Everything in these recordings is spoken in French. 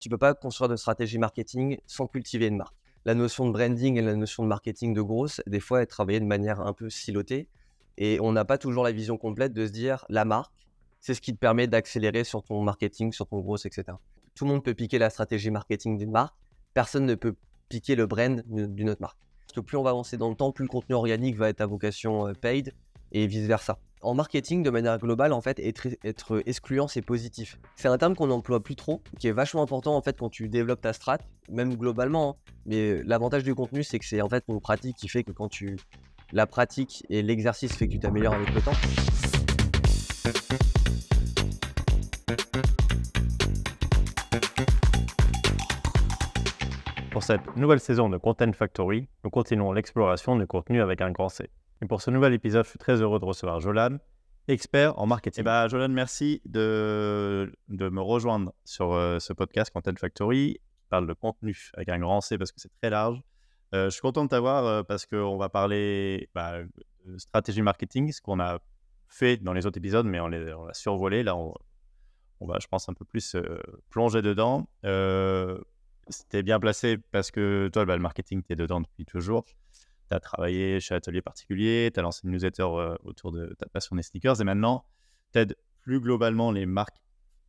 Tu peux pas construire de stratégie marketing sans cultiver une marque. La notion de branding et la notion de marketing de grosse, des fois, est travaillée de manière un peu silotée et on n'a pas toujours la vision complète de se dire la marque, c'est ce qui te permet d'accélérer sur ton marketing, sur ton gros, etc. Tout le monde peut piquer la stratégie marketing d'une marque, personne ne peut piquer le brand d'une autre marque. Parce que plus on va avancer dans le temps, plus le contenu organique va être à vocation paid et vice-versa. En marketing, de manière globale, en fait, être excluant, c'est positif. C'est un terme qu'on n'emploie plus trop, qui est vachement important en fait quand tu développes ta strat, même globalement, hein. Mais l'avantage du contenu, c'est que c'est en fait une pratique qui fait que quand tu la pratique et l'exercice fait que tu t'améliores avec le temps. Pour cette nouvelle saison de Content Factory, nous continuons l'exploration du contenu avec un grand C. Et pour ce nouvel épisode, je suis très heureux de recevoir Jolan, expert en marketing. Jolan, merci de me rejoindre sur ce podcast Content Factory qui parle de contenu avec un grand C parce que c'est très large. Je suis content de t'avoir parce qu'on va parler de stratégie marketing, ce qu'on a fait dans les autres épisodes, mais on l'a survolé. Là, on va, je pense, un peu plus plonger dedans. C'était bien placé parce que toi, le marketing, tu es dedans depuis toujours. Tu as travaillé chez Atelier Particulier, tu as lancé une newsletter autour de ta passion des sneakers et maintenant, tu aides plus globalement les marques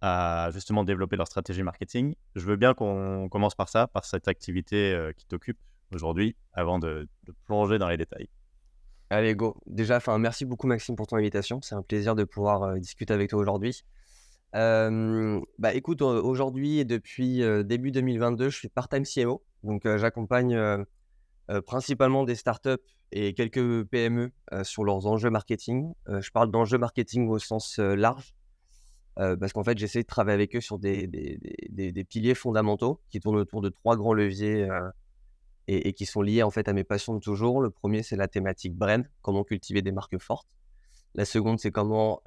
à justement développer leur stratégie marketing. Je veux bien qu'on commence par ça, par cette activité qui t'occupe aujourd'hui, avant de plonger dans les détails. Allez, go. Déjà, merci beaucoup Maxime pour ton invitation. C'est un plaisir de pouvoir discuter avec toi aujourd'hui. Écoute, aujourd'hui et depuis début 2022, je suis part-time CMO. Donc, j'accompagne principalement des startups et quelques PME sur leurs enjeux marketing. Je parle d'enjeux marketing au sens large parce qu'en fait, j'essaie de travailler avec eux sur des piliers fondamentaux qui tournent autour de 3 grands leviers et qui sont liés en fait à mes passions de toujours. Le premier, c'est la thématique brand, comment cultiver des marques fortes. La seconde, c'est comment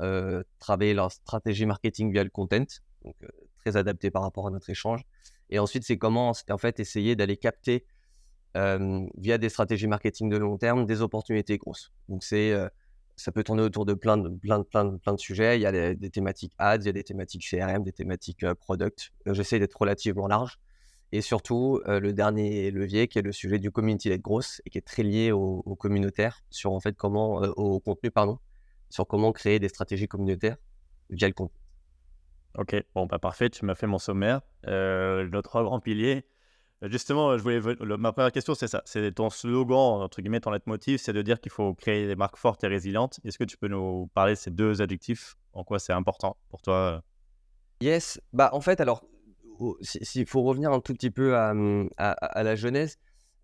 travailler leur stratégie marketing via le content, donc très adapté par rapport à notre échange. Et ensuite, c'est comment en fait essayer d'aller capter via des stratégies marketing de long terme des opportunités grosses. Donc ça peut tourner autour de plein de sujets. Il y a des thématiques ads, il y a des thématiques CRM, des thématiques product. J'essaie d'être relativement large. Et surtout, le dernier levier qui est le sujet du community-led growth et qui est très lié au communautaire, sur en fait comment, au contenu, pardon, sur comment créer des stratégies communautaires via le contenu. Ok, parfait, tu m'as fait mon sommaire. Nos 3 grands piliers. Justement, ma première question, c'est ça. C'est ton slogan, entre guillemets, ton leitmotiv, c'est de dire qu'il faut créer des marques fortes et résilientes. Est-ce que tu peux nous parler de ces 2 adjectifs? En quoi c'est important pour toi? Yes, en fait, alors, s'il faut revenir un tout petit peu à la genèse,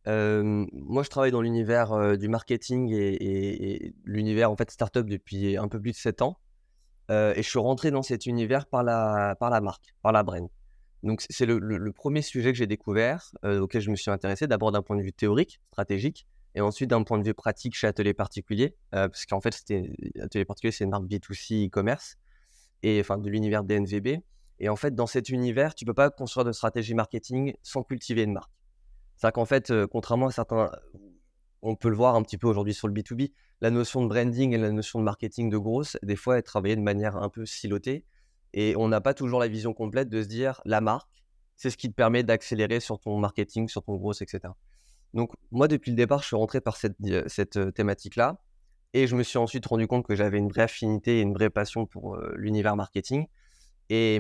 moi, je travaille dans l'univers du marketing et l'univers, en fait, startup depuis un peu plus de 7 ans. Et je suis rentré dans cet univers par la marque, par la brand. Donc c'est le 1er sujet que j'ai découvert, auquel je me suis intéressé, d'abord d'un point de vue théorique, stratégique et ensuite d'un point de vue pratique chez Atelier Particulier, parce qu'en fait, Atelier Particulier, c'est une marque B2C e-commerce et enfin de l'univers DNVB et en fait, dans cet univers, tu peux pas construire de stratégie marketing sans cultiver une marque. C'est-à-dire qu'en fait, contrairement à certains, on peut le voir un petit peu aujourd'hui sur le B2B, la notion de branding et la notion de marketing de grosse, des fois, est travaillée de manière un peu silotée et on n'a pas toujours la vision complète de se dire la marque, c'est ce qui te permet d'accélérer sur ton marketing, sur ton gros, etc. Donc moi, depuis le départ, je suis rentré par cette thématique-là et je me suis ensuite rendu compte que j'avais une vraie affinité et une vraie passion pour l'univers marketing et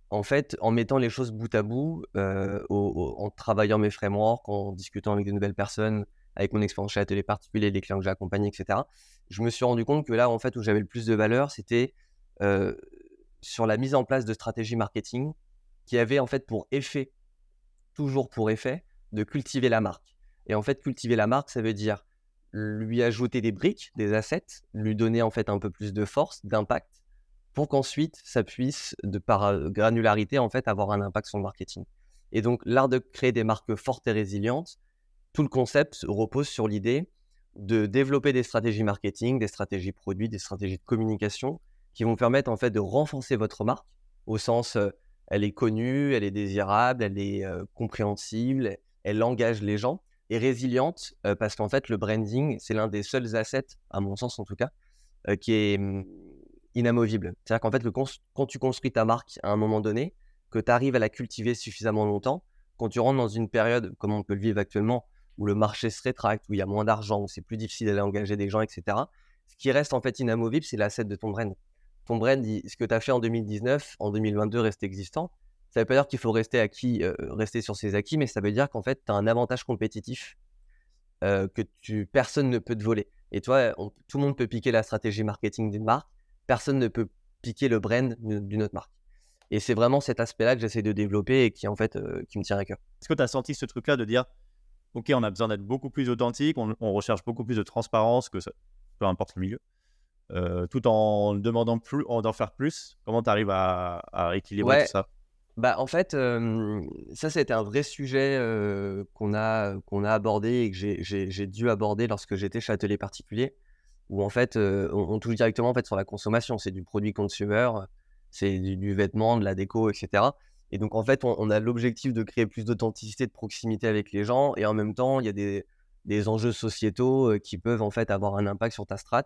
en fait, en mettant les choses bout à bout, en travaillant mes frameworks, en discutant avec de nouvelles personnes, avec mon expérience chez Atelier Particulier, les clients que j'ai accompagnés, etc. Je me suis rendu compte que là, en fait, où j'avais le plus de valeur, c'était sur la mise en place de stratégies marketing qui avaient en fait pour effet, toujours pour effet, de cultiver la marque. Et en fait, cultiver la marque, ça veut dire lui ajouter des briques, des assets, lui donner en fait un peu plus de force, d'impact, pour qu'ensuite ça puisse, par granularité, en fait, avoir un impact sur le marketing. Et donc, l'art de créer des marques fortes et résilientes, tout le concept repose sur l'idée de développer des stratégies marketing, des stratégies produits, des stratégies de communication qui vont permettre en fait de renforcer votre marque au sens elle est connue, elle est désirable, elle est compréhensible, elle engage les gens et résiliente parce qu'en fait le branding c'est l'un des seuls assets, à mon sens en tout cas, qui est inamovible. C'est-à-dire qu'en fait quand tu construis ta marque à un moment donné, que tu arrives à la cultiver suffisamment longtemps, quand tu rentres dans une période, comme on peut le vivre actuellement, où le marché se rétracte, où il y a moins d'argent, où c'est plus difficile d'aller engager des gens, etc., ce qui reste en fait inamovible, c'est l'asset de ton brand. Ton brand, ce que tu as fait en 2019, en 2022 reste existant. Ça ne veut pas dire qu'il faut rester rester sur ses acquis, mais ça veut dire qu'en fait, tu as un avantage compétitif personne ne peut te voler. Et toi, tout le monde peut piquer la stratégie marketing d'une marque, personne ne peut piquer le brand d'une autre marque. Et c'est vraiment cet aspect-là que j'essaie de développer et qui en fait qui me tient à cœur. Est-ce que tu as senti ce truc-là de dire, OK, on a besoin d'être beaucoup plus authentique, on recherche beaucoup plus de transparence, peu importe le milieu, tout en demandant plus, d'en faire plus. Comment tu arrives à équilibrer tout Ouais, ça? bah en fait, ça c'était un vrai sujet qu'on a abordé et que j'ai dû aborder lorsque j'étais chez Atelier Particulier, où en fait on touche directement en fait sur la consommation. C'est du produit consumer, c'est du vêtement, de la déco, etc. Et donc en fait on a l'objectif de créer plus d'authenticité, de proximité avec les gens, et en même temps il y a des enjeux sociétaux qui peuvent en fait avoir un impact sur ta strat.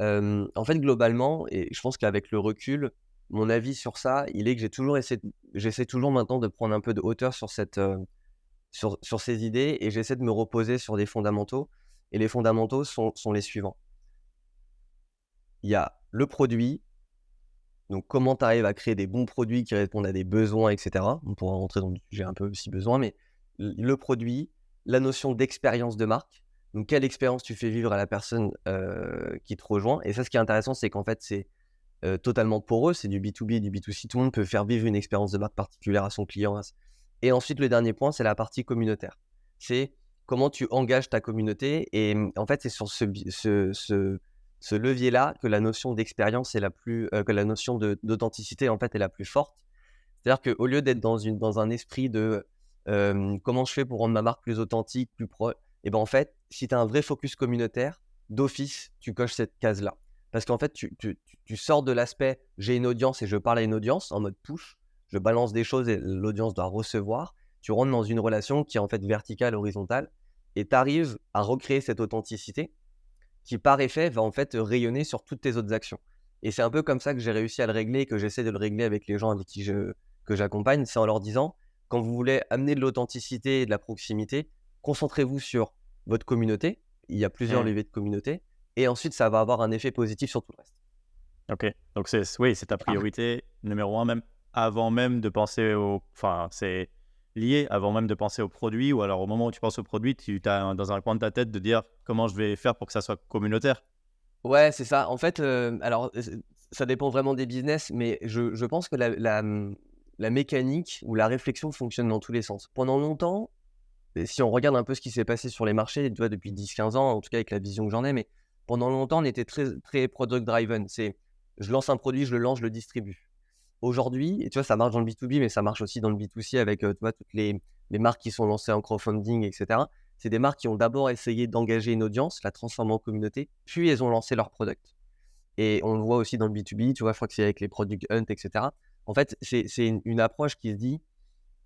En fait, globalement, et je pense qu'avec le recul, mon avis sur ça, il est que j'essaie toujours maintenant de prendre un peu de hauteur sur ces idées, et j'essaie de me reposer sur des fondamentaux. Et les fondamentaux sont les suivants. Il y a le produit, donc comment tu arrives à créer des bons produits qui répondent à des besoins, etc. On pourra rentrer dans le sujet un peu si besoin, mais le produit, la notion d'expérience de marque. Donc, quelle expérience tu fais vivre à la personne qui te rejoint. Et ça, ce qui est intéressant, c'est qu'en fait, c'est totalement poreux, c'est du B2B et du B2C. Tout le monde peut faire vivre une expérience de marque particulière à son client. Et ensuite, le dernier point, c'est la partie communautaire. C'est comment tu engages ta communauté. Et en fait, c'est sur ce levier-là que la notion d'expérience est que la notion d'authenticité, en fait, est la plus forte. C'est-à-dire qu'au lieu d'être dans un esprit de comment je fais pour rendre ma marque plus authentique, plus pro, et ben en fait, si tu as un vrai focus communautaire, d'office, tu coches cette case-là. Parce qu'en fait, tu sors de l'aspect j'ai une audience et je parle à une audience en mode push, je balance des choses et l'audience doit recevoir. Tu rentres dans une relation qui est en fait verticale, horizontale, et tu arrives à recréer cette authenticité qui, par effet, va en fait rayonner sur toutes tes autres actions. Et c'est un peu comme ça que j'ai réussi à le régler et que j'essaie de le régler avec les gens avec que j'accompagne. C'est en leur disant, quand vous voulez amener de l'authenticité et de la proximité, concentrez-vous sur votre communauté. Il y a plusieurs leviers de communauté. Et ensuite, ça va avoir un effet positif sur tout le reste. OK. Donc, c'est ta priorité numéro 1, même avant même de penser Enfin, c'est lié avant même de penser au produit, ou alors au moment où tu penses au produit, tu as dans un coin de ta tête de dire comment je vais faire pour que ça soit communautaire. Ouais, c'est ça. En fait, alors, ça dépend vraiment des business, mais je pense que la mécanique ou la réflexion fonctionne dans tous les sens. Pendant longtemps, et si on regarde un peu ce qui s'est passé sur les marchés, tu vois, depuis 10-15 ans, en tout cas avec la vision que j'en ai, mais pendant longtemps, on était très, très product driven. C'est je lance un produit, je le lance, je le distribue. Aujourd'hui, et tu vois, ça marche dans le B2B, mais ça marche aussi dans le B2C avec tu vois, toutes les marques qui sont lancées en crowdfunding, etc. C'est des marques qui ont d'abord essayé d'engager une audience, la transformer en communauté, puis elles ont lancé leur product. Et on le voit aussi dans le B2B, tu vois, je crois que c'est avec les Product Hunt, etc. En fait, c'est une approche qui se dit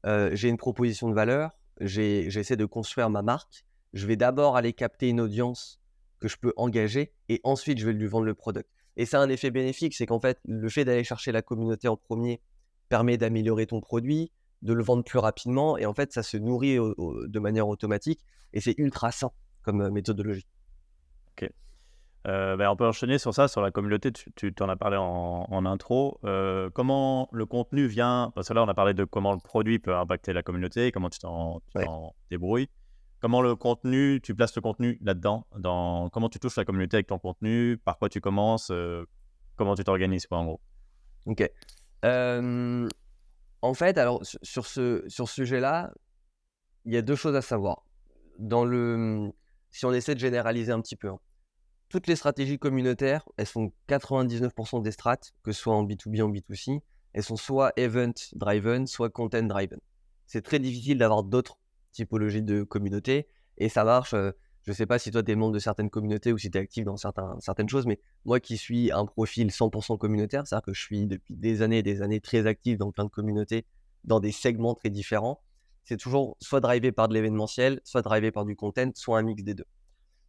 j'ai une proposition de valeur, j'essaie de construire ma marque, je vais d'abord aller capter une audience que je peux engager et ensuite je vais lui vendre le product. Et ça a un effet bénéfique, c'est qu'en fait, le fait d'aller chercher la communauté en premier permet d'améliorer ton produit, de le vendre plus rapidement, et en fait, ça se nourrit de manière automatique, et c'est ultra sain comme méthodologie. OK. On peut enchaîner sur ça, sur la communauté. Tu t'en as parlé en intro. Comment le contenu vient... Parce que là, on a parlé de comment le produit peut impacter la communauté, comment tu t'en débrouilles. Comment le contenu, tu places le contenu là-dedans, comment tu touches la communauté avec ton contenu, par quoi tu commences, comment tu t'organises, quoi, en gros. Ok. En fait, alors sur ce sujet-là, il y a deux choses à savoir. Si on essaie de généraliser un petit peu, hein, toutes les stratégies communautaires, elles sont 99% des strates, que ce soit en B2B, en B2C, elles sont soit event-driven, soit content-driven. C'est très difficile d'avoir d'autres typologies de communautés, et ça marche. Je ne sais pas si toi, tu es membre de certaines communautés ou si tu es actif dans certaines choses, mais moi qui suis un profil 100% communautaire, c'est-à-dire que je suis depuis des années très actif dans plein de communautés, dans des segments très différents, c'est toujours soit drivé par de l'événementiel, soit drivé par du content, soit un mix des deux.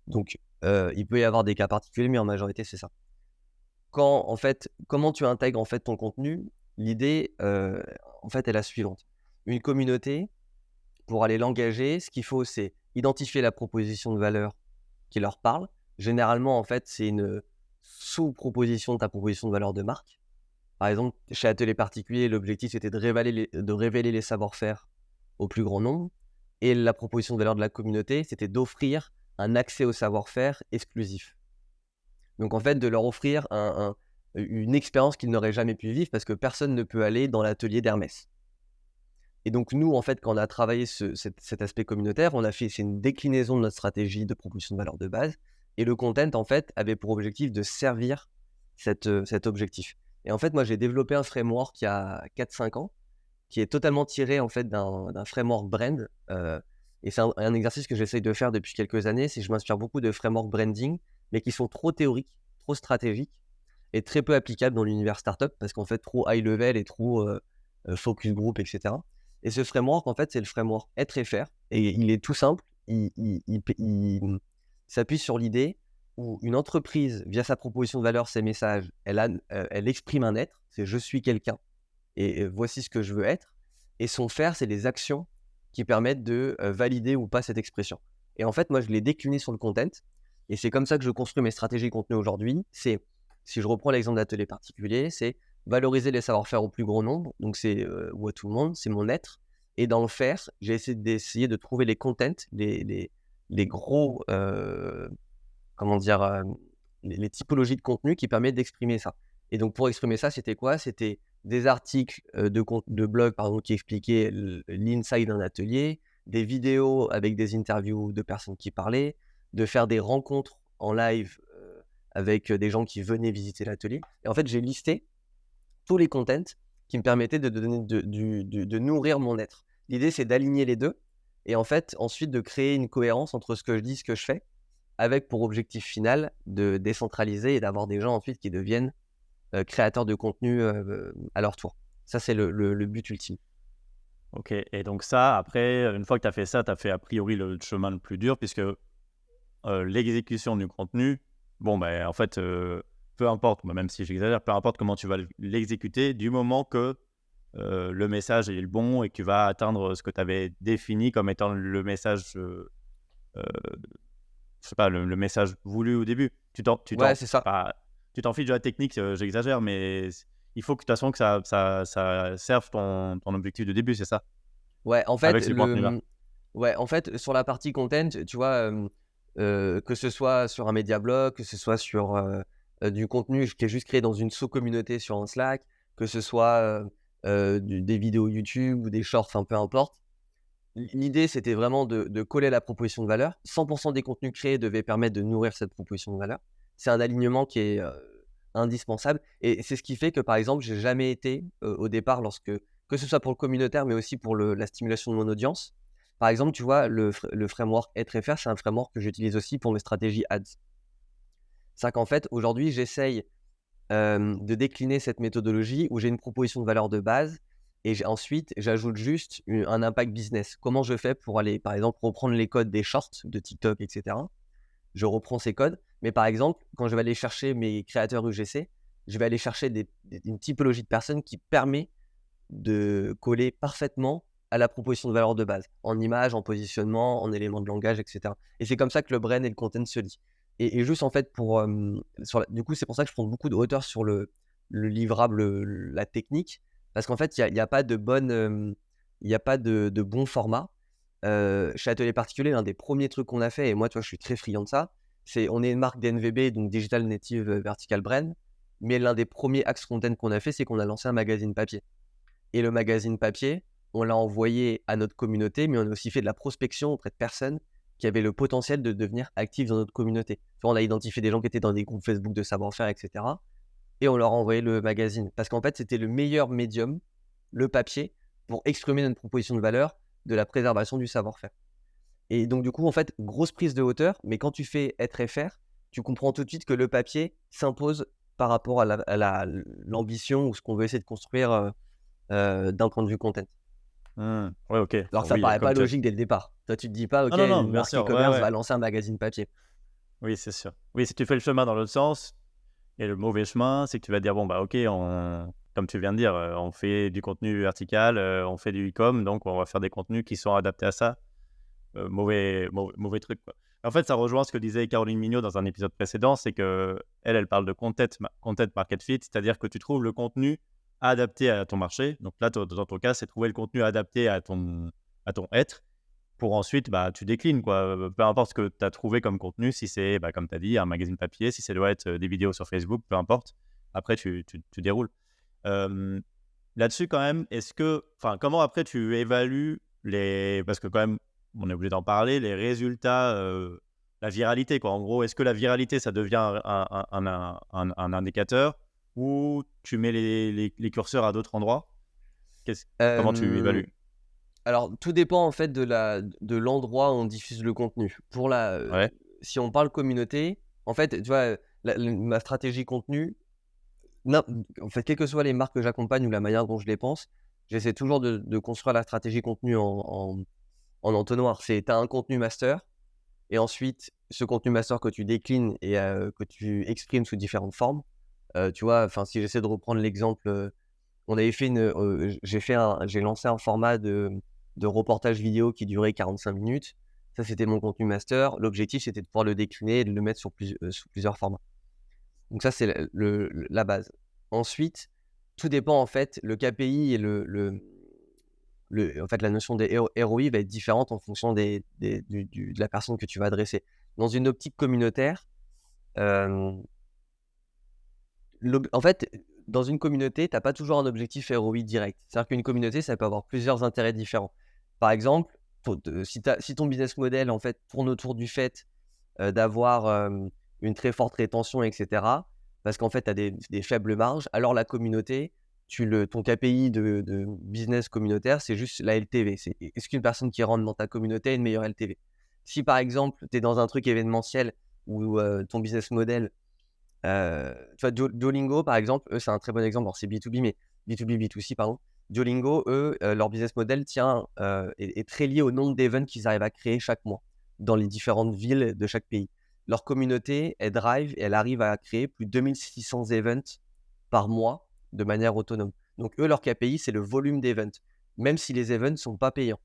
Donc, il peut y avoir des cas particuliers, mais en majorité, c'est ça. En fait, comment tu intègres en fait ton contenu? L'idée, en fait, est la suivante. Une communauté, pour aller l'engager, ce qu'il faut, c'est identifier la proposition de valeur qui leur parle. Généralement, en fait, c'est une sous-proposition de ta proposition de valeur de marque. Par exemple, chez Atelier Particulier, l'objectif, c'était de révéler les savoir-faire au plus grand nombre. Et la proposition de valeur de la communauté, c'était d'offrir un accès au savoir-faire exclusif. Donc, en fait, de leur offrir une expérience qu'ils n'auraient jamais pu vivre parce que personne ne peut aller dans l'atelier d'Hermès. Et donc, nous, en fait, quand on a travaillé cet aspect communautaire, c'est une déclinaison de notre stratégie de proposition de valeur de base. Et le content, en fait, avait pour objectif de servir cet objectif. Et en fait, moi, j'ai développé un framework il y a 4-5 ans qui est totalement tiré, en fait, d'un framework brand. Et c'est un exercice que j'essaye de faire depuis quelques années. C'est que je m'inspire beaucoup de framework branding, mais qui sont trop théoriques, trop stratégiques et très peu applicables dans l'univers startup parce qu'en fait, trop high level et trop focus group, etc. Et ce framework, en fait, c'est le framework Être et Faire. Et il est tout simple. Il s'appuie sur l'idée où une entreprise, via sa proposition de valeur, ses messages, elle exprime un être. C'est je suis quelqu'un et voici ce que je veux être. Et son faire, c'est les actions qui permettent de valider ou pas cette expression. Et en fait, moi, je l'ai décliné sur le content. Et c'est comme ça que je construis mes stratégies contenu aujourd'hui. C'est, si je reprends l'exemple d'Atelier Particulier, c'est valoriser les savoir-faire au plus grand nombre, donc c'est ou à tout le monde, c'est mon être. Et dans le faire, j'ai essayé de trouver les contents, les gros, comment dire, les typologies de contenu qui permettent d'exprimer ça. Et donc pour exprimer ça, c'était quoi? C'était des articles de blog pardon, qui expliquaient l'inside d'un atelier, des vidéos avec des interviews de personnes qui parlaient, de faire des rencontres en live avec des gens qui venaient visiter l'atelier. Et en fait, j'ai listé tous les contents qui me permettaient de nourrir mon être. L'idée, c'est d'aligner les deux et en fait, ensuite, de créer une cohérence entre ce que je dis, ce que je fais, avec pour objectif final de décentraliser et d'avoir des gens ensuite qui deviennent créateurs de contenu à leur tour. Ça, c'est le but ultime. Ok, et donc ça, après, une fois que tu as fait ça, tu as fait a priori le chemin le plus dur, puisque l'exécution du contenu, bon, ben, en fait, peu importe, même si j'exagère, peu importe comment tu vas l'exécuter, du moment que le message est le bon et que tu vas atteindre ce que tu avais défini comme étant le message, je sais pas, le message voulu au début. Ouais, c'est ça. Tu t'en fiches de la technique, j'exagère, mais il faut que de toute façon que ça serve ton objectif de début, c'est ça? Ouais, en Avec fait, ce contenu-là. ouais, en fait, sur la partie content, tu vois, que ce soit sur un média blog, que ce soit sur du contenu qui est juste créé dans une sous-communauté sur un Slack, que ce soit des vidéos YouTube ou des shorts, enfin peu importe. L'idée, c'était vraiment de coller la proposition de valeur. 100% des contenus créés devaient permettre de nourrir cette proposition de valeur. C'est un alignement qui est indispensable. Et c'est ce qui fait que, par exemple, j'ai jamais été au départ, que ce soit pour le communautaire, mais aussi pour la stimulation de mon audience. Par exemple, tu vois, le framework Être et Faire, c'est un framework que j'utilise aussi pour mes stratégies ads. C'est-à-dire qu'en fait, aujourd'hui, j'essaye de décliner cette méthodologie où j'ai une proposition de valeur de base et ensuite, j'ajoute juste un impact business. Comment je fais pour aller, par exemple, reprendre les codes des shorts de TikTok, etc. Je reprends ces codes. Mais par exemple, quand je vais aller chercher mes créateurs UGC, je vais aller chercher une typologie de personnes qui permet de coller parfaitement à la proposition de valeur de base, en image, en positionnement, en éléments de langage, etc. Et c'est comme ça que le brand et le content se lient. Et juste en fait, du coup, c'est pour ça que je prends beaucoup de hauteur sur le livrable, la technique, parce qu'en fait, il n'y a pas de bon format. Chez Atelier Particulier, l'un des premiers trucs qu'on a fait, et moi, tu vois, je suis très friand de ça, on est une marque DNVB, donc Digital Native Vertical Brand, mais l'un des premiers axes content qu'on a fait, c'est qu'on a lancé un magazine papier. Et le magazine papier, on l'a envoyé à notre communauté, mais on a aussi fait de la prospection auprès de personnes qui avaient le potentiel de devenir actifs dans notre communauté. On a identifié des gens qui étaient dans des groupes Facebook de savoir-faire, etc. Et on leur a envoyé le magazine. Parce qu'en fait, c'était le meilleur médium, le papier, pour exprimer notre proposition de valeur de la préservation du savoir-faire. Et donc, du coup, en fait, grosse prise de hauteur, mais quand tu fais Être et Faire, tu comprends tout de suite que le papier s'impose par rapport à l'ambition ou ce qu'on veut essayer de construire d'un point de vue content. Ouais, ok. Alors que ça paraît pas logique dès le départ. Toi, tu te dis pas, ok, non, une bien marque sûr, e-commerce ouais. va lancer un magazine papier. Oui, c'est sûr. Oui, si tu fais le chemin dans l'autre sens, et le mauvais chemin, c'est que tu vas dire, bon, bah ok, comme tu viens de dire, on fait du contenu vertical, on fait du e-com, donc on va faire des contenus qui sont adaptés à ça. Mauvais truc, quoi. En fait, ça rejoint ce que disait Caroline Mignot dans un épisode précédent, c'est qu'elle parle de content market fit, c'est-à-dire que tu trouves le contenu adapté à ton marché. Donc là, dans ton cas, c'est trouver le contenu adapté à ton être pour ensuite, tu déclines, quoi. Peu importe ce que tu as trouvé comme contenu, si c'est, comme tu as dit, un magazine papier, si ça doit être des vidéos sur Facebook, peu importe. Après, tu déroules. Là-dessus, quand même, comment après tu évalues parce que quand même, on est obligé d'en parler, les résultats, la viralité, quoi. En gros, est-ce que la viralité, ça devient un indicateur ou tu mets les curseurs à d'autres endroits? Comment tu évalues? Alors, tout dépend en fait de l'endroit où on diffuse le contenu. Ouais, Si on parle communauté, en fait, tu vois, ma stratégie contenu, en fait, quelles que soient les marques que j'accompagne ou la manière dont je les pense, j'essaie toujours de construire la stratégie contenu en entonnoir. Tu as un contenu master, et ensuite, ce contenu master que tu déclines et que tu exprimes sous différentes formes. Tu vois, si j'essaie de reprendre l'exemple, on avait fait j'ai lancé un format de reportage vidéo qui durait 45 minutes. Ça, c'était mon contenu master. L'objectif, c'était de pouvoir le décliner et de le mettre sous plusieurs formats. Donc ça, c'est la base. Ensuite, tout dépend en fait, le KPI et en fait, la notion des ROI va être différente en fonction de la personne que tu vas adresser. Dans une optique communautaire, euh, en fait, dans une communauté, tu n'as pas toujours un objectif ROI direct. C'est-à-dire qu'une communauté, ça peut avoir plusieurs intérêts différents. Par exemple, si ton business model en fait, tourne autour du fait d'avoir une très forte rétention, etc., parce qu'en fait, tu as des faibles marges, alors la communauté, ton KPI de business communautaire, c'est juste la LTV. Est-ce qu'une personne qui rentre dans ta communauté a une meilleure LTV? Si par exemple, tu es dans un truc événementiel où ton business model, tu vois, Duolingo, par exemple, eux, c'est un très bon exemple. Alors, c'est B2B, mais B2B, B2C, pardon. Duolingo, eux, leur business model est très lié au nombre d'events qu'ils arrivent à créer chaque mois dans les différentes villes de chaque pays. Leur communauté, elle drive et elle arrive à créer plus de 2600 events par mois de manière autonome. Donc, eux, leur KPI, c'est le volume d'events, même si les events ne sont pas payants.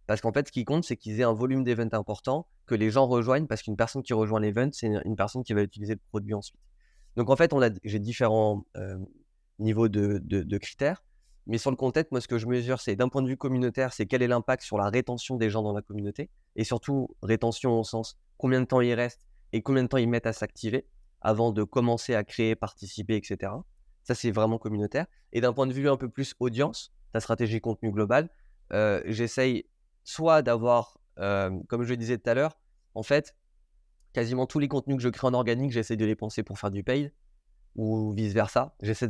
Parce qu'en fait, ce qui compte, c'est qu'ils aient un volume d'events important, que les gens rejoignent, parce qu'une personne qui rejoint l'event, c'est une personne qui va utiliser le produit ensuite. Donc en fait, j'ai différents niveaux de critères. Mais sur le content, moi, ce que je mesure, c'est d'un point de vue communautaire, c'est quel est l'impact sur la rétention des gens dans la communauté. Et surtout, rétention au sens combien de temps ils restent et combien de temps ils mettent à s'activer avant de commencer à créer, participer, etc. Ça, c'est vraiment communautaire. Et d'un point de vue un peu plus audience, ta stratégie contenu globale, j'essaye soit d'avoir, comme je le disais tout à l'heure, en fait, quasiment tous les contenus que je crée en organique, j'essaie de les penser pour faire du paid ou vice-versa. J'essaie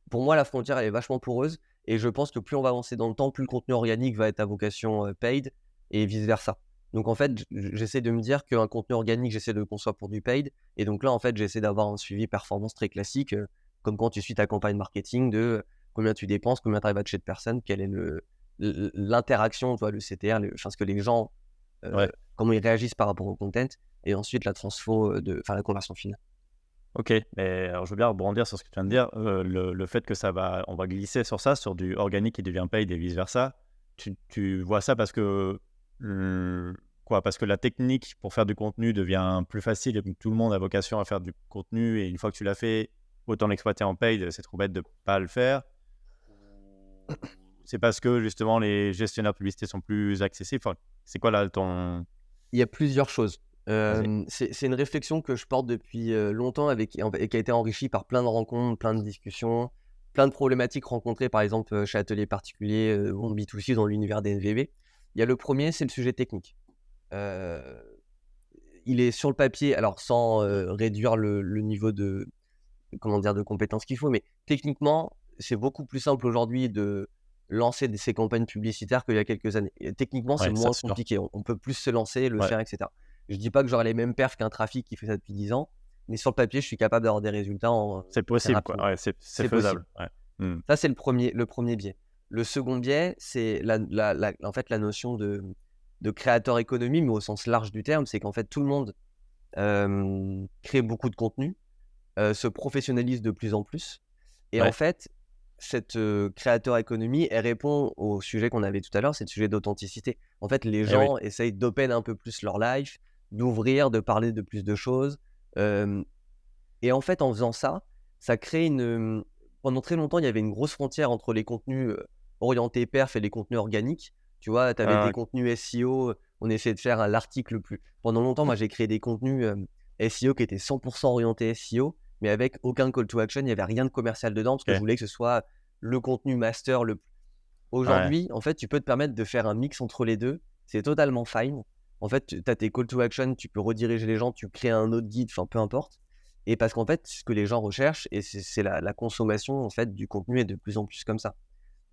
Pour moi, la frontière, elle est vachement poreuse et je pense que plus on va avancer dans le temps, plus le contenu organique va être à vocation paid et vice-versa. Donc en fait, j'essaie de me dire qu'un contenu organique, j'essaie de le concevoir pour du paid et donc là, en fait, j'essaie d'avoir un suivi performance très classique, comme quand tu suis ta campagne marketing de combien tu dépenses, combien tu arrives à toucher de personnes, quelle est l'interaction, le CTR, ce que les gens, ouais. comment ils réagissent par rapport au content et ensuite la transfo, la conversion finale. Ok, mais alors je veux bien rebondir sur ce que tu viens de dire. Le fait que on va glisser sur ça, sur du organique qui devient paid et vice-versa. Tu vois ça parce que, parce que la technique pour faire du contenu devient plus facile et que tout le monde a vocation à faire du contenu et une fois que tu l'as fait, autant l'exploiter en paid, c'est trop bête de ne pas le faire. C'est parce que justement les gestionnaires de publicité sont plus accessibles. Enfin, c'est quoi là ton... Il y a plusieurs choses. Vas-y. C'est une réflexion que je porte depuis longtemps et qui a été enrichie par plein de rencontres, plein de discussions, plein de problématiques rencontrées par exemple chez Atelier Particulier ou en B2C dans l'univers des NVB. Il y a le premier, c'est le sujet technique. Il est sur le papier, alors sans réduire le niveau de compétences qu'il faut, mais techniquement, c'est beaucoup plus simple aujourd'hui de lancer ces campagnes publicitaires qu'il y a quelques années. Et techniquement, c'est Ouais, ça moins c'est sûr. compliqué. On peut plus se lancer, le Ouais. faire, etc. Je dis pas que j'aurai les mêmes perfs qu'un trafic qui fait ça depuis 10 ans, mais sur le papier, je suis capable d'avoir des résultats C'est très possible, quoi. rapidement. Ouais, c'est C'est faisable. possible. Ouais. Ça, c'est le premier biais. Le second biais, c'est en fait, la notion de créateur économie, mais au sens large du terme, c'est qu'en fait, tout le monde crée beaucoup de contenu, se professionnalise de plus en plus. Et Ouais. en fait, cette créateur économie, elle répond au sujet qu'on avait tout à l'heure, c'est le sujet d'authenticité. En fait, les Eh oui. gens essayent d'open un peu plus leur life, d'ouvrir, de parler de plus de choses. Et en fait, en faisant ça, ça crée pendant très longtemps, il y avait une grosse frontière entre les contenus orientés perf et les contenus organiques. Tu vois, tu avais Ah des ouais. contenus SEO, on essayait de faire l'article le plus. Pendant longtemps, moi, j'ai créé des contenus SEO qui étaient 100% orientés SEO, mais avec aucun call to action, il n'y avait rien de commercial dedans parce que je OK. voulais que ce soit le contenu master. Ouais. Aujourd'hui, en fait, tu peux te permettre de faire un mix entre les deux. C'est totalement fine. En fait, tu as tes call to action, tu peux rediriger les gens, tu crées un autre guide, enfin peu importe. Et parce qu'en fait, ce que les gens recherchent, et c'est la consommation en fait du contenu est de plus en plus comme ça.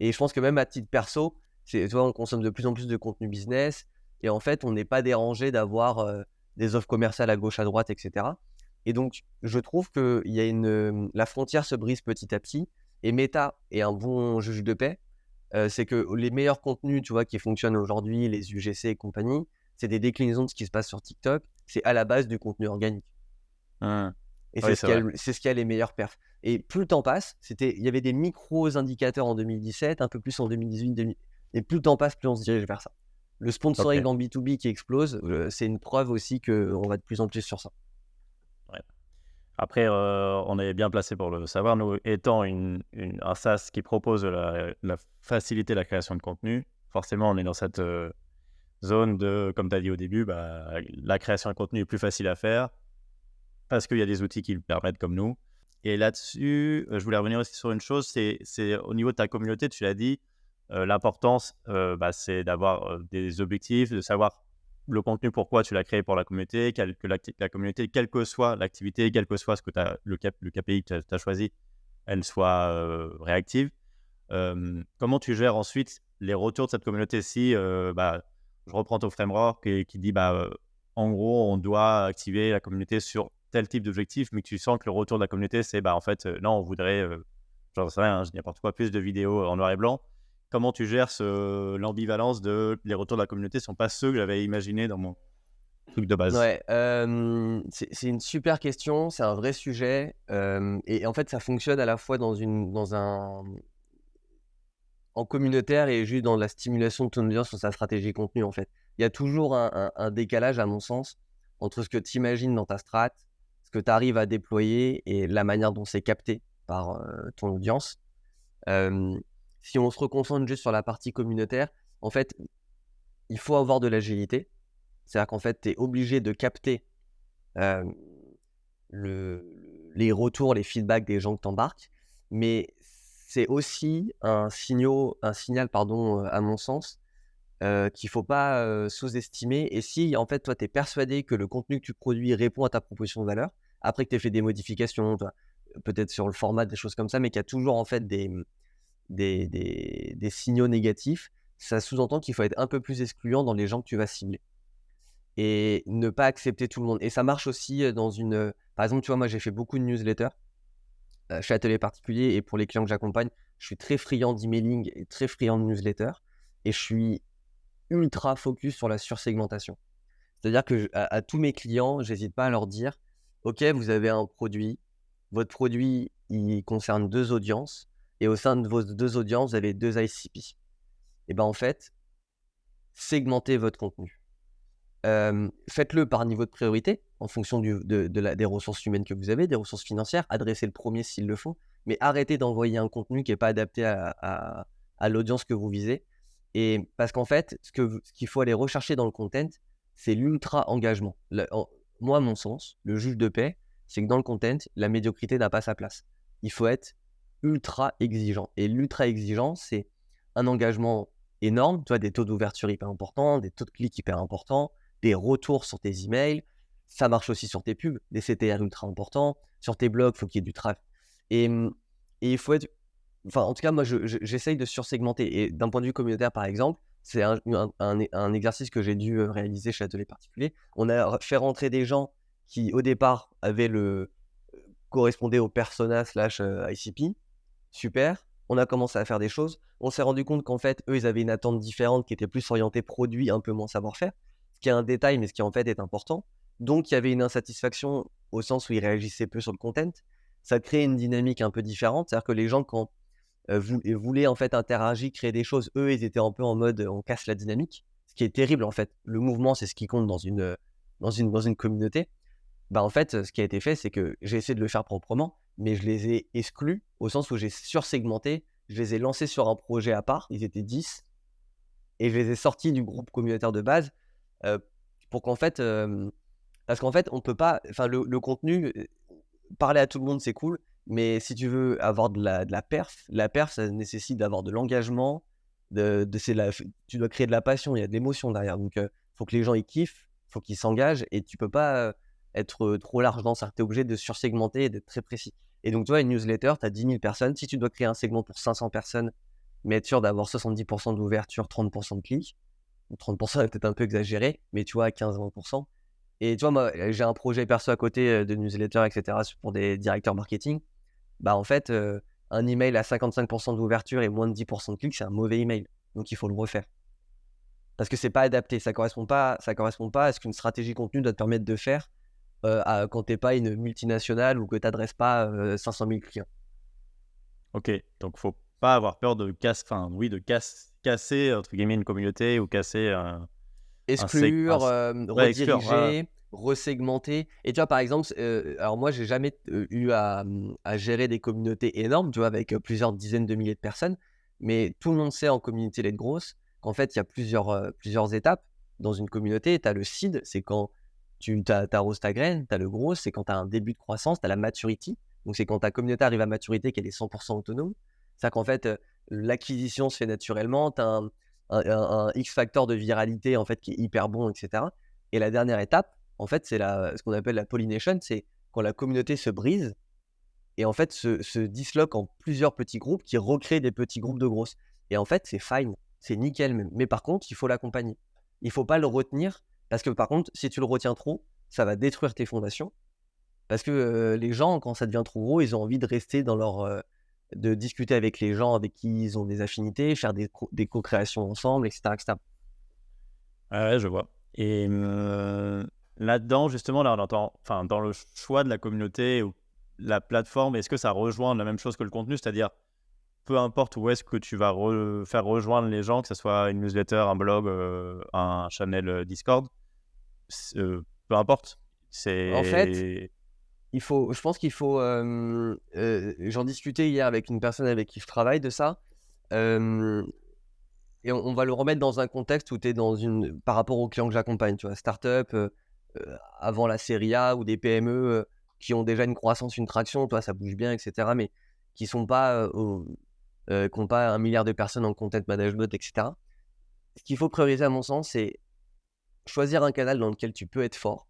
Et je pense que même à titre perso, tu vois, on consomme de plus en plus de contenu business, et en fait, on n'est pas dérangé d'avoir des offres commerciales à gauche, à droite, etc. Et donc, je trouve que la frontière se brise petit à petit, et Meta est un bon juge de paix. C'est que les meilleurs contenus, tu vois, qui fonctionnent aujourd'hui, les UGC et compagnie, c'est des déclinaisons de ce qui se passe sur TikTok. C'est à la base du contenu organique. Mmh. Et Oui, c'est vrai. c'est ce qui a les meilleurs perfs. Et plus le temps passe, il y avait des micros indicateurs en 2017, un peu plus en 2018, et plus le temps passe, plus on se dirige vers ça. Le sponsoring OK. en B2B qui explose, c'est une preuve aussi qu'on va de plus en plus sur ça. Ouais. Après, on est bien placé pour le savoir. Nous, étant un SaaS qui propose la facilité de la création de contenu, forcément, on est dans cette zone de, comme tu as dit au début, bah, la création de contenu est plus facile à faire parce qu'il y a des outils qui le permettent comme nous. Et là-dessus, je voulais revenir aussi sur une chose, c'est au niveau de ta communauté, tu l'as dit, l'importance, bah, c'est d'avoir des objectifs, de savoir le contenu, pourquoi tu l'as créé pour la communauté, que la communauté, quelle que soit l'activité, quel que soit ce que le KPI que tu as choisi, elle soit réactive. Comment tu gères ensuite les retours de cette communauté si, bah, je reprends ton framework qui dit, bah, en gros, on doit activer la communauté sur tel type d'objectif, mais que tu sens que le retour de la communauté, c'est, bah, en fait, non, on voudrait, j'en sais rien, je dis n'importe quoi, plus de vidéos en noir et blanc. Comment tu gères l'ambivalence de les retours de la communauté ne sont pas ceux que j'avais imaginés dans mon truc de base? Ouais, c'est une super question, c'est un vrai sujet, et en fait, ça fonctionne à la fois en communautaire et juste dans la stimulation de ton audience sur sa stratégie contenu, en fait. Il y a toujours un décalage, à mon sens, entre ce que tu imagines dans ta strat, ce que tu arrives à déployer et la manière dont c'est capté par ton audience. Hem, Si on se reconcentre juste sur la partie communautaire, en fait, il faut avoir de l'agilité. C'est-à-dire qu'en fait, tu es obligé de capter hem, le les retours, les feedbacks des gens que tu embarques, mais c'est aussi un signal, pardon, à mon sens, qu'il faut pas sous-estimer. Et si, en fait, toi, tu es persuadé que le contenu que tu produis répond à ta proposition de valeur, après que tu aies fait des modifications, tu vois, peut-être sur le format, des choses comme ça, mais qu'il y a toujours, en fait, des signaux négatifs, ça sous-entend qu'il faut être un peu plus excluant dans les gens que tu vas cibler et ne pas accepter tout le monde. Et ça marche aussi par exemple, tu vois, moi, j'ai fait beaucoup de newsletters chez Atelier Particulier, et pour les clients que j'accompagne, je suis très friand d'emailing et très friand de newsletters, et je suis ultra focus sur la sursegmentation. C'est-à-dire que à tous mes clients, j'hésite pas à leur dire: «OK, vous avez un produit, votre produit, il concerne 2 audiences, et au sein de vos 2 audiences, vous avez 2 ICP. Et ben, en fait, segmentez votre contenu. Faites-le par niveau de priorité en fonction des ressources humaines que vous avez, des ressources financières. Adressez le premier s'il le faut, mais arrêtez d'envoyer un contenu qui est pas adapté à l'audience que vous visez. Et parce qu'en fait, ce qu'il faut aller rechercher dans le content, c'est l'ultra engagement. Moi, à mon sens, le juge de paix, c'est que dans le content, la médiocrité n'a pas sa place. Il faut être ultra exigeant, et l'ultra exigeant, c'est un engagement énorme, tu vois, des taux d'ouverture hyper importants, des taux de clics hyper importants, des retours sur tes emails. Ça marche aussi sur tes pubs, des CTR ultra importants. Sur tes blogs, il faut qu'il y ait du trafic. Et, et il faut être. Enfin, en tout cas, moi, j'essaye de sursegmenter. Et d'un point de vue communautaire, par exemple, c'est un exercice que j'ai dû réaliser chez Atelier Particulier. On a fait rentrer des gens qui, au départ, correspondaient au persona slash ICP. Super. On a commencé à faire des choses. On s'est rendu compte qu'en fait, eux, ils avaient une attente différente qui était plus orientée produit, un peu moins savoir-faire. Ce qui est un détail, mais ce qui en fait est important. Donc, il y avait une insatisfaction au sens où ils réagissaient peu sur le content. Ça crée une dynamique un peu différente. C'est-à-dire que les gens, quand voulaient en fait interagir, créer des choses. Eux, ils étaient un peu en mode on casse la dynamique, ce qui est terrible en fait. Le mouvement, c'est ce qui compte dans une communauté. Bah en fait, ce qui a été fait, c'est que j'ai essayé de le faire proprement, mais je les ai exclus au sens où j'ai sursegmenté. Je les ai lancés sur un projet à part. Ils étaient 10 et je les ai sortis du groupe communautaire de base euh, pour qu'en fait, parce qu'en fait, on peut pas, enfin le contenu, parler à tout le monde, c'est cool, mais si tu veux avoir la perf, ça nécessite d'avoir de l'engagement, tu dois créer de la passion, il y a de l'émotion derrière. Donc, faut que les gens ils kiffent, faut qu'ils s'engagent, et tu peux pas être trop large dans ça. Tu es obligé de sursegmenter et d'être très précis. Et donc, toi, une newsletter, tu as 10 000 personnes. Si tu dois créer un segment pour 500 personnes, mais être sûr d'avoir 70% d'ouverture, 30% de clics, 30% est peut-être un peu exagéré, mais tu vois, 15-20%. Et tu vois, moi, j'ai un projet perso à côté de newsletter, etc., pour des directeurs marketing. Bah, en fait, un email à 55% d'ouverture et moins de 10% de clics, c'est un mauvais email. Donc, il faut le refaire. Parce que c'est pas adapté. Ça correspond pas à ce qu'une stratégie contenu doit te permettre de faire quand t'es pas une multinationale ou que t'adresses pas 500 000 clients. Ok, donc faut pas avoir peur de casser entre guillemets une communauté ou casser Exclure, ouais, exclure. rediriger, resegmenter. Et tu vois, par exemple, alors moi, j'ai jamais eu à gérer des communautés énormes, tu vois, avec plusieurs dizaines de milliers de personnes. Mais tout le monde sait en communauté les grosses qu'en fait, il y a plusieurs étapes dans une communauté. Tu as le seed, c'est quand tu arroses ta graine. Tu as le gros, c'est quand tu as un début de croissance. Tu as la maturity, donc c'est quand ta communauté arrive à maturité, qu'elle est 100% autonome. C'est-à-dire qu'en fait, l'acquisition se fait naturellement. Tu as un X-factor de viralité en fait qui est hyper bon, etc. Et la dernière étape, en fait, c'est ce qu'on appelle la pollination, c'est quand la communauté se brise et en fait se disloque en plusieurs petits groupes qui recréent des petits groupes de grosses. Et en fait, c'est fine, c'est nickel même. Mais par contre, il faut l'accompagner. Il faut pas le retenir parce que par contre, si tu le retiens trop, ça va détruire tes fondations. Parce que les gens, quand ça devient trop gros, ils ont envie de rester dans de discuter avec les gens avec qui ils ont des affinités, faire des co-créations ensemble, etc., etc. Ouais, je vois. Et là-dedans, justement, là, on entend, enfin, dans le choix de la communauté ou la plateforme, est-ce que ça rejoint la même chose que le contenu? C'est-à-dire, peu importe où est-ce que tu vas faire rejoindre les gens, que ce soit une newsletter, un blog, un channel Discord, peu importe. En fait, C'est... je pense qu'il faut. J'en discutais hier avec une personne avec qui je travaille de ça. Et on va le remettre dans un contexte où tu es par rapport aux clients que j'accompagne, tu vois, start-up, avant la série A ou des PME qui ont déjà une croissance, une traction, toi, ça bouge bien, etc., mais qui sont pas, qui n'ont pas 1 milliard de personnes en content management, etc. Ce qu'il faut prioriser, à mon sens, c'est choisir un canal dans lequel tu peux être fort.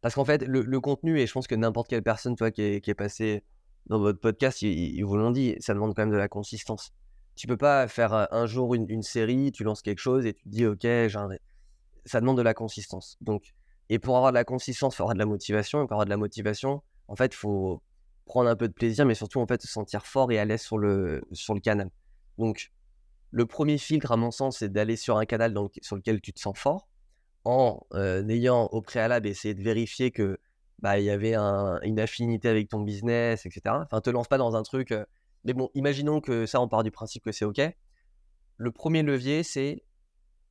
Parce qu'en fait, le contenu, et je pense que n'importe quelle personne, toi, qui est passée dans votre podcast, ils vous l'ont dit, ça demande quand même de la consistance. Tu peux pas faire un jour une série, tu lances quelque chose et tu te dis, ok, ça demande de la consistance. Donc, et pour avoir de la consistance, il faut avoir de la motivation. Et pour avoir de la motivation, en fait, il faut prendre un peu de plaisir, mais surtout, en fait, se sentir fort et à l'aise sur le canal. Donc, le premier filtre, à mon sens, c'est d'aller sur un canal sur lequel tu te sens fort, en ayant au préalable essayé de vérifier que il y avait une affinité avec ton business, etc. Enfin, te lance pas dans un truc. Mais bon, imaginons que ça, on part du principe que c'est OK. Le premier levier, c'est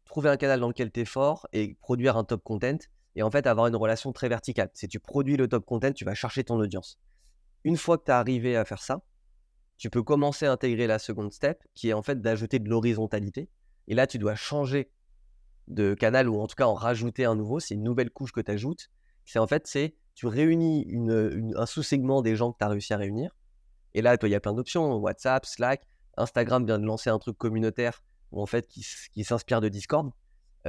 trouver un canal dans lequel tu es fort et produire un top content. Et en fait, avoir une relation très verticale. Si tu produis le top content, tu vas chercher ton audience. Une fois que tu es arrivé à faire ça, tu peux commencer à intégrer la seconde step, qui est en fait d'ajouter de l'horizontalité. Et là, tu dois changer de canal, ou en tout cas en rajouter un nouveau. C'est une nouvelle couche que tu ajoutes. Tu réunis un sous-segment des gens que tu as réussi à réunir. Et là, toi, il y a plein d'options. WhatsApp, Slack, Instagram vient de lancer un truc communautaire où, en fait, qui s'inspire de Discord.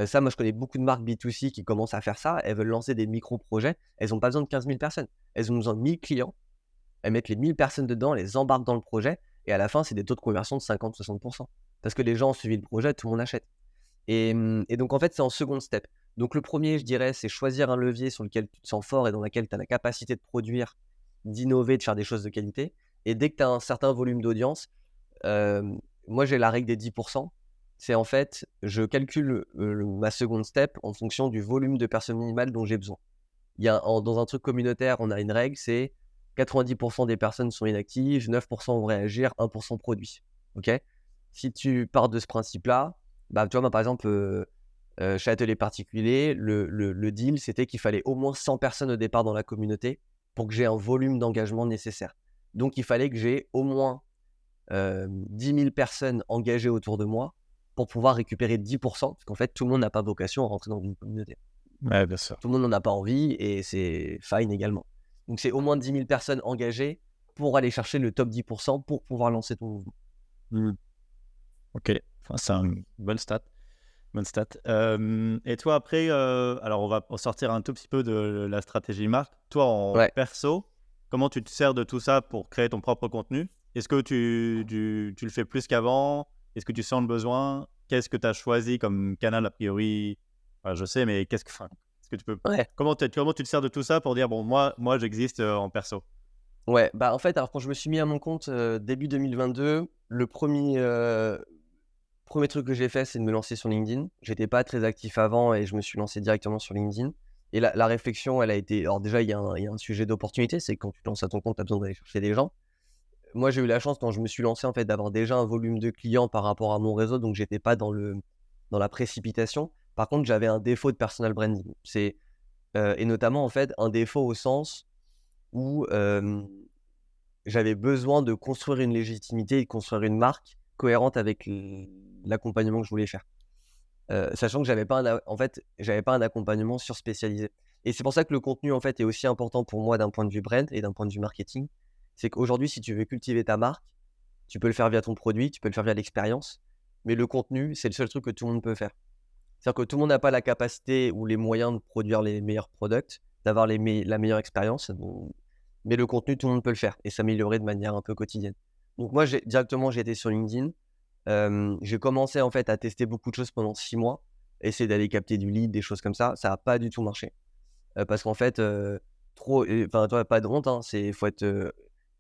Ça, moi, je connais beaucoup de marques B2C qui commencent à faire ça. Elles veulent lancer des micro-projets. Elles n'ont pas besoin de 15 000 personnes. Elles ont besoin de 1000 clients. Elles mettent les 1000 personnes dedans, elles les embarquent dans le projet. Et à la fin, c'est des taux de conversion de 50-60%. Parce que les gens ont suivi le projet, tout le monde achète. Et donc, en fait, c'est en second step. Donc, le premier, je dirais, c'est choisir un levier sur lequel tu te sens fort et dans lequel tu as la capacité de produire, d'innover, de faire des choses de qualité. Et dès que tu as un certain volume d'audience, moi, j'ai la règle des 10%. C'est en fait, je calcule ma seconde step en fonction du volume de personnes minimales dont j'ai besoin. Dans un truc communautaire, on a une règle, c'est 90% des personnes sont inactives, 9% vont réagir, 1% produit. Ok. Si tu pars de ce principe-là, bah, tu vois, moi, par exemple, chez Atelier Particulier, le deal, c'était qu'il fallait au moins 100 personnes au départ dans la communauté pour que j'ai un volume d'engagement nécessaire. Donc, il fallait que j'ai au moins 10 000 personnes engagées autour de moi pour pouvoir récupérer 10%, parce qu'en fait, tout le monde n'a pas vocation à rentrer dans une communauté. Ouais, bien sûr. Tout le monde n'en a pas envie et c'est fine également. Donc, c'est au moins 10 000 personnes engagées pour aller chercher le top 10% pour pouvoir lancer ton mouvement. Mmh. Ok, enfin, c'est une bonne stat. Bonne stat. Et toi, après, alors on va sortir un tout petit peu de la stratégie marque. Toi, en Ouais. perso, comment tu te sers de tout ça pour créer ton propre contenu? Est-ce que tu le fais plus qu'avant? Est-ce que tu sens le besoin? Qu'est-ce que tu as choisi comme canal a priori? Enfin, je sais, mais est-ce que tu peux... Ouais. Comment tu te sers de tout ça pour dire, bon, moi j'existe en perso? Ouais, bah en fait, alors quand je me suis mis à mon compte début 2022, le premier truc que j'ai fait, c'est de me lancer sur LinkedIn. J'étais pas très actif avant et je me suis lancé directement sur LinkedIn. Et la réflexion, elle a été. Alors, déjà, il y a un sujet d'opportunité, c'est que quand tu te lances à ton compte, tu as besoin d'aller chercher des gens. Moi, j'ai eu la chance, quand je me suis lancé, en fait, d'avoir déjà un volume de clients par rapport à mon réseau, donc j'étais pas dans la précipitation. Par contre, j'avais un défaut de personal branding. Et notamment, en fait, un défaut au sens où j'avais besoin de construire une légitimité et de construire une marque cohérente avec l'accompagnement que je voulais faire. Sachant que j'avais pas un accompagnement surspécialisé. Et c'est pour ça que le contenu, en fait, est aussi important pour moi d'un point de vue brand et d'un point de vue marketing. C'est qu'aujourd'hui, si tu veux cultiver ta marque, tu peux le faire via ton produit, tu peux le faire via l'expérience, mais le contenu, c'est le seul truc que tout le monde peut faire. C'est-à-dire que tout le monde n'a pas la capacité ou les moyens de produire les meilleurs products, d'avoir la meilleure expérience, mais le contenu, tout le monde peut le faire et s'améliorer de manière un peu quotidienne. Donc moi, j'ai été sur LinkedIn. J'ai commencé en fait à tester beaucoup de choses pendant 6 mois, essayer d'aller capter du lead, des choses comme ça. Ça n'a pas du tout marché. Parce qu'en fait, enfin, toi, pas de honte, hein, il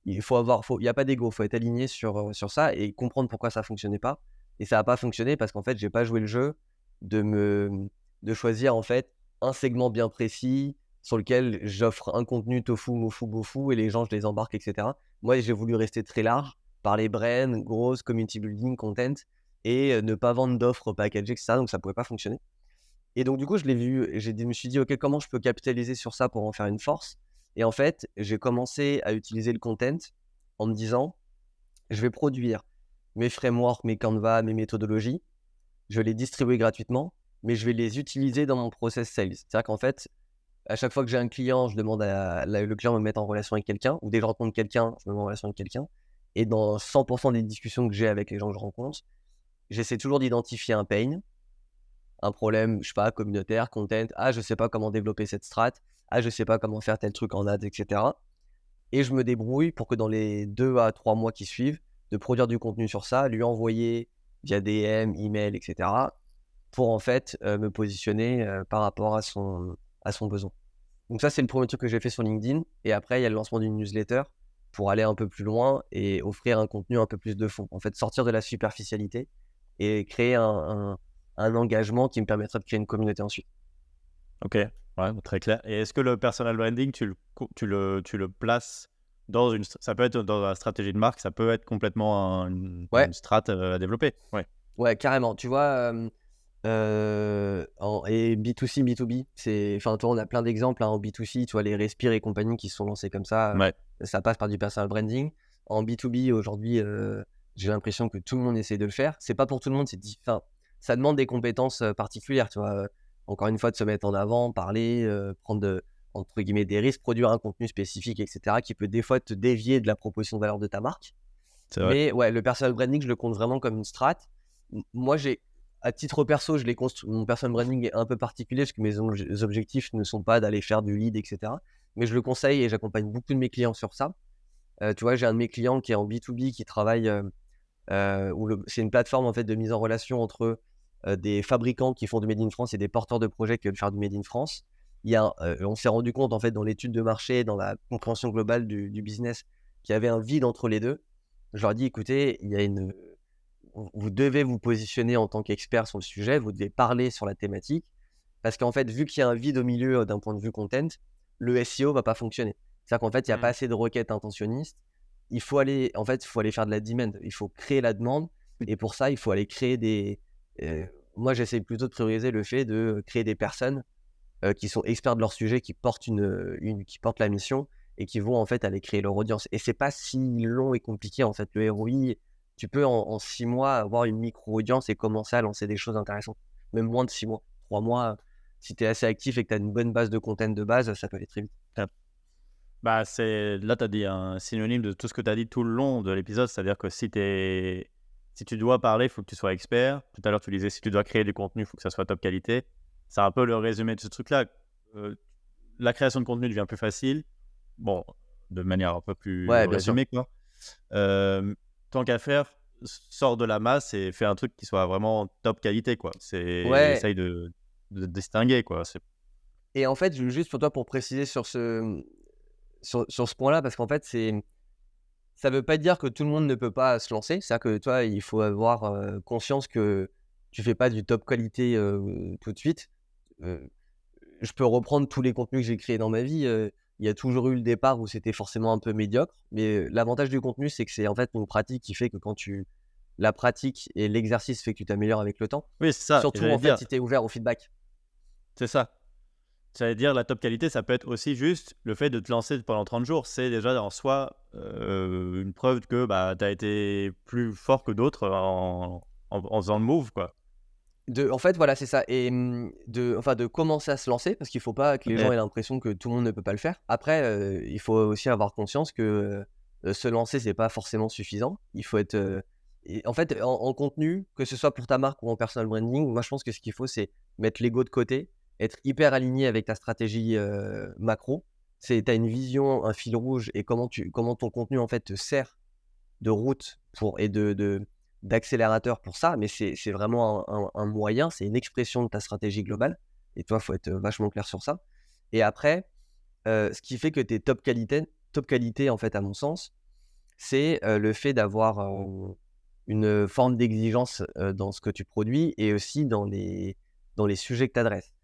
y a pas d'ego, il faut être aligné sur ça et comprendre pourquoi ça fonctionnait pas. Et ça n'a pas fonctionné parce qu'en fait, j'ai pas joué le jeu de choisir en fait un segment bien précis sur lequel j'offre un contenu tofu, mofu, bofu et les gens, je les embarque, etc. Moi, j'ai voulu rester très large, parler brand, grosse, community building, content et ne pas vendre d'offres packagées, etc. Donc, ça pouvait pas fonctionner. Et donc, du coup, je l'ai vu et je me suis dit, OK, comment je peux capitaliser sur ça pour en faire une force? Et en fait, j'ai commencé à utiliser le content en me disant, je vais produire mes frameworks, mes Canva, mes méthodologies, je vais les distribuer gratuitement, mais je vais les utiliser dans mon process sales. C'est-à-dire qu'en fait, à chaque fois que j'ai un client, je demande le client me mettre en relation avec quelqu'un, ou dès que je rencontre quelqu'un, je me mets en relation avec quelqu'un. Et dans 100% des discussions que j'ai avec les gens que je rencontre, j'essaie toujours d'identifier un pain, un problème, je sais pas, communautaire, content. Ah, je sais pas comment développer cette strat. Ah, je sais pas comment faire tel truc en ads, etc. Et je me débrouille pour que dans les 2 à 3 mois qui suivent, de produire du contenu sur ça, lui envoyer via DM, email, etc. pour en fait me positionner par rapport à son besoin. Donc ça, c'est le premier truc que j'ai fait sur LinkedIn. Et après, il y a le lancement d'une newsletter pour aller un peu plus loin et offrir un contenu un peu plus de fond. En fait, sortir de la superficialité et créer un engagement qui me permettrait de créer une communauté ensuite. Ok, ouais, très clair. Et est-ce que le personal branding, tu le places dans ça peut être dans la stratégie de marque, ça peut être complètement Ouais, une strat à développer. Ouais. ouais, carrément. Tu vois, et B2C, B2B, enfin, toi, on a plein d'exemples en B2C, tu vois, les Respire et compagnie qui se sont lancés comme ça, Ouais. ça passe par du personal branding. En B2B, aujourd'hui, j'ai l'impression que tout le monde essaie de le faire. C'est pas pour tout le monde, enfin, ça demande des compétences particulières, tu vois. Encore une fois, de se mettre en avant, parler, prendre entre guillemets des risques, produire un contenu spécifique, etc., qui peut des fois te dévier de la proposition de valeur de ta marque. C'est vrai. Mais ouais, le personal branding, je le compte vraiment comme une strat. Moi, à titre perso, je l'ai construit. Mon personal branding est un peu particulier parce que mes objectifs ne sont pas d'aller faire du lead, etc. Mais je le conseille et j'accompagne beaucoup de mes clients sur ça. Tu vois, j'ai un de mes clients qui est en B2B qui travaille, c'est une plateforme en fait de mise en relation entre des fabricants qui font du Made in France et des porteurs de projets qui veulent faire du Made in France. On s'est rendu compte en fait dans l'étude de marché, dans la compréhension globale du business, qu'il y avait un vide entre les deux. Je leur dis, écoutez, vous devez vous positionner en tant qu'expert sur le sujet, vous devez parler sur la thématique, parce qu'en fait, vu qu'il y a un vide au milieu d'un point de vue content, le SEO va pas fonctionner. C'est-à-dire qu'en fait, il n'y a pas Mm. assez de requêtes intentionnistes. Il faut aller faire de la demand. Il faut créer la demande. Et pour ça, il faut aller créer moi, j'essaie plutôt de prioriser le fait de créer des personnes qui sont experts de leur sujet, qui portent qui portent la mission et qui vont en fait aller créer leur audience. Et c'est pas si long et compliqué en fait. Le ROI, tu peux en 6 mois avoir une micro-audience et commencer à lancer des choses intéressantes. Même moins de 6 mois, 3 mois. Si tu es assez actif et que tu as une bonne base de content de base, ça peut aller très vite. Bah, là, tu as dit un synonyme de tout ce que tu as dit tout le long de l'épisode, c'est-à-dire que si tu dois parler, il faut que tu sois expert. Tout à l'heure, tu disais, si tu dois créer du contenu, il faut que ça soit top qualité. C'est un peu le résumé de ce truc-là. La création de contenu devient plus facile. Bon, de manière un peu plus Ouais, bien sûr. résumée, quoi. Tant qu'à faire, sors de la masse et fais un truc qui soit vraiment top qualité, quoi. Ouais. Essaye de distinguer, quoi. Et en fait, juste pour toi, pour préciser sur ce point-là, parce qu'en fait, ça veut pas dire que tout le monde ne peut pas se lancer. C'est-à-dire que toi, il faut avoir conscience que tu fais pas du top qualité tout de suite. Je peux reprendre tous les contenus que j'ai créés dans ma vie. Il y a toujours eu le départ où c'était forcément un peu médiocre. Mais l'avantage du contenu, c'est que c'est en fait une pratique qui fait que la pratique et l'exercice fait que tu t'améliores avec le temps. Oui, c'est ça. Surtout J'allais en fait dire, si tu es ouvert au feedback. c'est ça. J'allais dire, la top qualité, ça peut être aussi juste le fait de te lancer pendant 30 jours. C'est déjà en soi une preuve que bah, tu as été plus fort que d'autres en faisant le move, quoi. En fait, voilà, c'est ça. Et de commencer à se lancer, parce qu'il faut pas que les gens aient l'impression que tout le monde ne peut pas le faire. Après, il faut aussi avoir conscience que se lancer, c'est pas forcément suffisant. Il faut être. En fait, en contenu, que ce soit pour ta marque ou en personal branding, moi je pense que ce qu'il faut, c'est mettre l'ego de côté, être hyper aligné avec ta stratégie macro. Tu as une vision, un fil rouge et comment ton contenu en fait te sert de route et d'accélérateur pour ça, mais c'est vraiment un moyen, c'est une expression de ta stratégie globale. Et toi, il faut être vachement clair sur ça. Et après, ce qui fait que tu es top qualité, en fait, à mon sens, c'est le fait d'avoir une forme d'exigence dans ce que tu produis et aussi dans les sujets que tu adresses.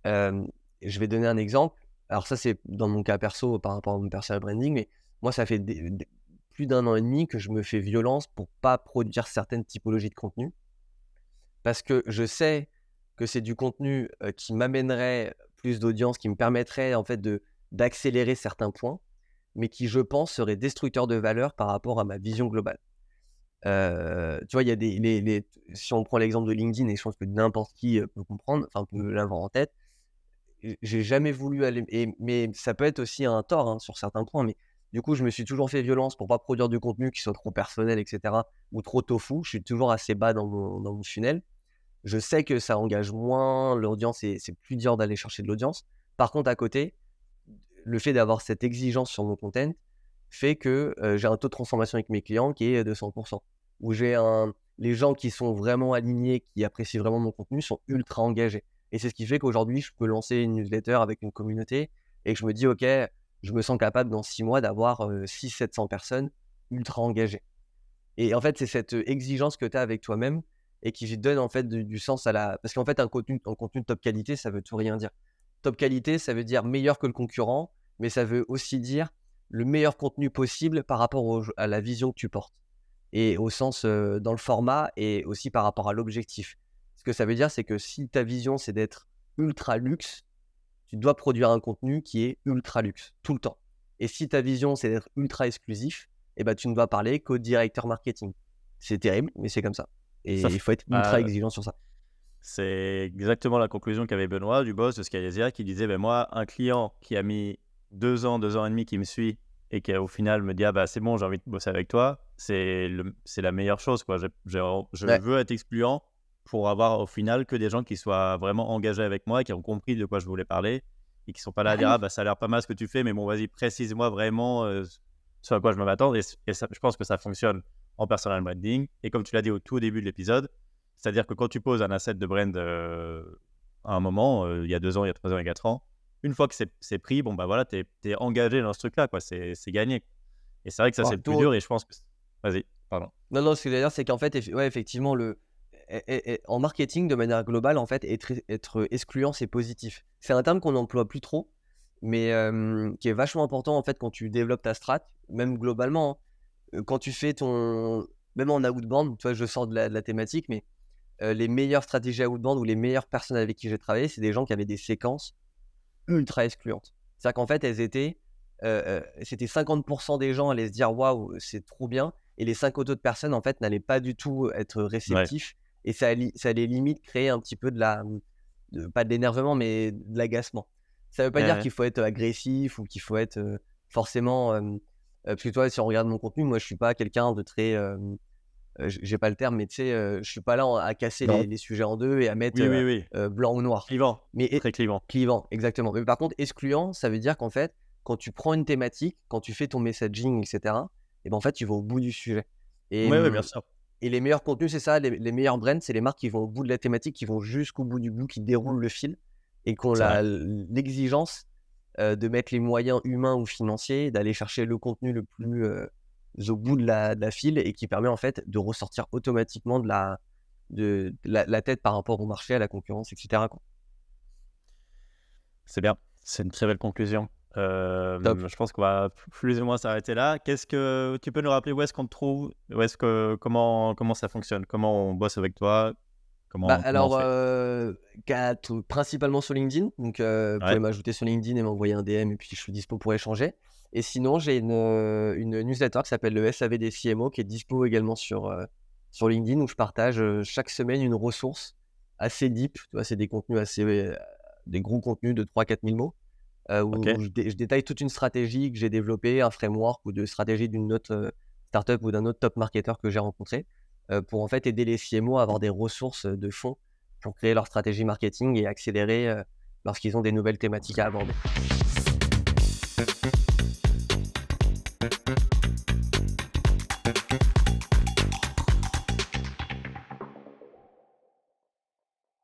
Je vais donner un exemple. Alors ça, c'est dans mon cas perso par rapport à mon personal branding, mais moi, ça fait plus d'1 an et demi que je me fais violence pour pas produire certaines typologies de contenu. Parce que je sais que c'est du contenu qui m'amènerait plus d'audience, qui me permettrait en fait d'accélérer certains points, mais qui, je pense, serait destructeur de valeur par rapport à ma vision globale. Tu vois, il y a si on prend l'exemple de LinkedIn, et je pense que n'importe qui peut comprendre, enfin peut l'avoir en tête, j'ai jamais voulu aller, mais ça peut être aussi un tort hein, sur certains points, mais du coup, je me suis toujours fait violence pour pas produire du contenu qui soit trop personnel, etc., ou trop tofu. Je suis toujours assez bas dans mon funnel. Je sais que ça engage moins l'audience et c'est plus dur d'aller chercher de l'audience. Par contre, à côté, le fait d'avoir cette exigence sur mon content fait que j'ai un taux de transformation avec mes clients qui est de 100%. Où les gens qui sont vraiment alignés, qui apprécient vraiment mon contenu, sont ultra engagés. Et c'est ce qui fait qu'aujourd'hui, je peux lancer une newsletter avec une communauté et que je me dis, OK, je me sens capable dans 6 mois d'avoir 600-700 personnes ultra engagées. Et en fait, c'est cette exigence que tu as avec toi-même et qui donne en fait du sens à parce qu'en fait, un contenu de top qualité, ça veut tout rien dire. Top qualité, ça veut dire meilleur que le concurrent, mais ça veut aussi dire le meilleur contenu possible par rapport à la vision que tu portes. Et au sens dans le format et aussi par rapport à l'objectif. Ce que ça veut dire, c'est que si ta vision, c'est d'être ultra luxe, tu dois produire un contenu qui est ultra luxe, tout le temps. Et si ta vision, c'est d'être ultra exclusif, eh ben, tu ne vas parler qu'au directeur marketing. C'est terrible, mais c'est comme ça. Et il faut être ultra exigeant sur ça. C'est exactement la conclusion qu'avait Benoît Dubos de Scalésia qui disait moi, un client qui a mis 2 ans, 2 ans et demi qui me suit et qui au final me dit ah bah c'est bon, j'ai envie de bosser avec toi, c'est la meilleure chose quoi. Je veux être excluant pour avoir au final que des gens qui soient vraiment engagés avec moi, qui ont compris de quoi je voulais parler et qui sont pas là à dire ah bah ça a l'air pas mal ce que tu fais, mais bon vas-y précise-moi vraiment ce à quoi je me m'attendre et ça, je pense que ça fonctionne en personal branding et comme tu l'as dit au tout début de l'épisode, c'est-à-dire que quand tu poses un asset de brand à un moment, il y a 2 ans, il y a 3 ans, il y a 4 ans, une fois que c'est pris, bon bah voilà, t'es engagé dans ce truc-là, quoi. C'est gagné. Et c'est vrai que ça, c'est le plus dur. Et je pense que. Vas-y, pardon. Non, ce que je veux dire, c'est qu'en fait, ouais, effectivement, en marketing, de manière globale, en fait, être excluant, c'est positif. C'est un terme qu'on n'emploie plus trop. mais qui est vachement important en fait quand tu développes ta strat, même globalement, hein. Quand tu fais ton même en outbound, tu vois, je sors de la thématique, mais les meilleures stratégies outbound ou les meilleures personnes avec qui j'ai travaillé, c'est des gens qui avaient des séquences ultra excluantes. C'est-à-dire qu'en fait, elles étaient, c'était 50% des gens allaient se dire: «Waouh, c'est trop bien» et les 5 autres personnes, en fait, n'allaient pas du tout être Ouais. réceptifs et ça allait limite créer un petit peu pas de l'énervement, mais de l'agacement. Ça veut pas Ouais, dire ouais. qu'il faut être agressif ou qu'il faut être, forcément, parce que toi, si on regarde mon contenu, moi, je suis pas quelqu'un de très, j'ai pas le terme, mais tu sais, je suis pas là à casser Non. les sujets en 2 et à mettre, Oui, oui, oui. blanc ou noir. Clivant, Mais très clivant. clivant, exactement. Mais par contre, excluant, ça veut dire qu'en fait, quand tu prends une thématique, quand tu fais ton messaging et cetera et ben, en fait, tu vas au bout du sujet et Oui, oui, bien sûr. et les meilleurs contenus, c'est ça, les meilleurs brands, c'est les marques qui vont au bout de la thématique, qui vont jusqu'au bout du bout, qui déroulent le fil et qui ont C'est vrai. l'exigence, de mettre les moyens humains ou financiers, d'aller chercher le contenu le plus, au bout de la file et qui permet en fait de ressortir automatiquement de la tête par rapport au marché, à la concurrence et cetera, quoi. C'est bien. C'est une très belle conclusion. Top. Je pense qu'on va plus ou moins s'arrêter là. Qu'est-ce que tu peux nous rappeler où est-ce qu'on te trouve? Où est-ce que comment ça fonctionne? Comment on bosse avec toi? Bah, Comment on alors, fait? principalement sur LinkedIn, donc vous pouvez Ouais, m'ajouter sur LinkedIn et m'envoyer un DM et puis je suis dispo pour échanger et sinon j'ai une newsletter qui s'appelle le SAV des CMO qui est dispo également sur LinkedIn où je partage, chaque semaine une ressource assez deep, tu vois? C'est des contenus assez, des gros contenus de 3 000 4 000 mots, OK. où je détaille toute une stratégie que j'ai développée, un framework ou de stratégie d'une autre, startup ou d'un autre top marketeur que j'ai rencontré, pour en fait aider les CMO à avoir des ressources, de fond pour créer leur stratégie marketing et accélérer, lorsqu'ils ont des nouvelles thématiques à aborder.